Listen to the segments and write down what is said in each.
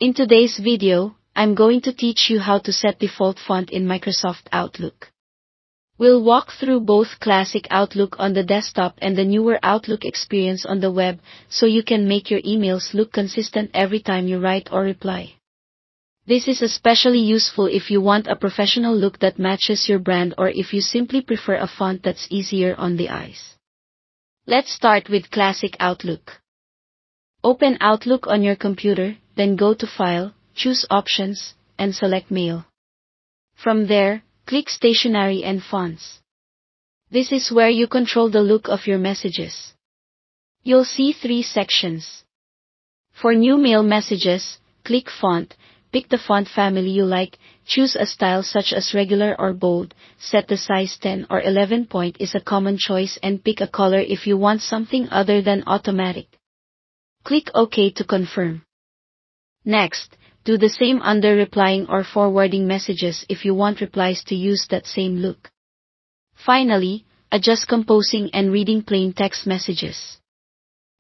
In today's video, I'm going to teach you how to set default font in Microsoft Outlook. We'll walk through both classic Outlook on the desktop and the newer Outlook experience on the web, so you can make your emails look consistent every time you write or reply. This is especially useful if you want a professional look that matches your brand or if you simply prefer a font that's easier on the eyes. Let's start with classic Outlook. Open Outlook on your computer, then go to File, choose Options, and select Mail. From there, click Stationery and Fonts. This is where you control the look of your messages. You'll see 3 sections. For new mail messages, click Font, pick the font family you like, choose a style such as regular or bold, set the size 10 or 11 point is a common choice and pick a color if you want something other than automatic. Click OK to confirm. Next, do the same under replying or forwarding messages if you want replies to use that same look. Finally, adjust composing and reading plain text messages.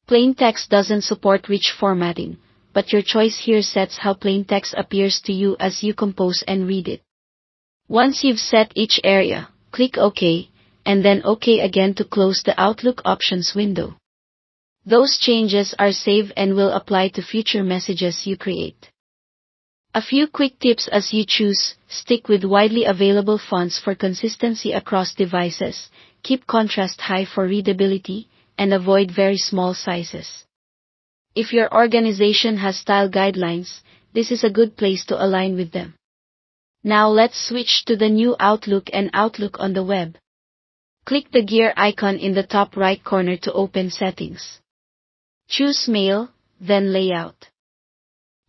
Plain text doesn't support rich formatting, but your choice here sets how plain text appears to you as you compose and read it. Once you've set each area, click OK, and then OK again to close the Outlook options window. Those changes are saved and will apply to future messages you create. A few quick tips as you choose: stick with widely available fonts for consistency across devices, keep contrast high for readability, and avoid very small sizes. If your organization has style guidelines, this is a good place to align with them. Now let's switch to the new Outlook and Outlook on the web. Click the gear icon in the top right corner to open Settings. Choose Mail, then Layout.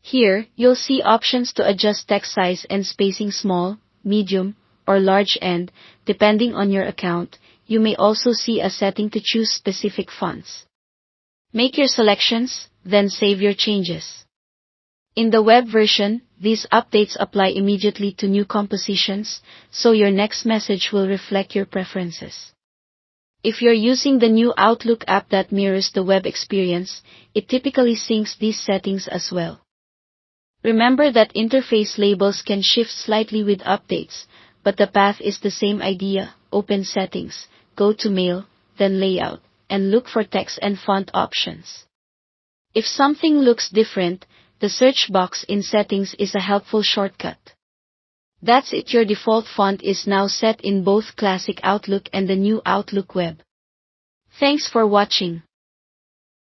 Here, you'll see options to adjust text size and spacing small, medium, or large and, depending on your account, you may also see a setting to choose specific fonts. Make your selections, then save your changes. In the web version, these updates apply immediately to new compositions, so your next message will reflect your preferences. If you're using the new Outlook app that mirrors the web experience, it typically syncs these settings as well. Remember that interface labels can shift slightly with updates, but the path is the same idea: open Settings, go to Mail, then Layout, and look for text and font options. If something looks different, the search box in Settings is a helpful shortcut. That's it. Your default font is now set in both classic Outlook and the new Outlook web. Thanks for watching.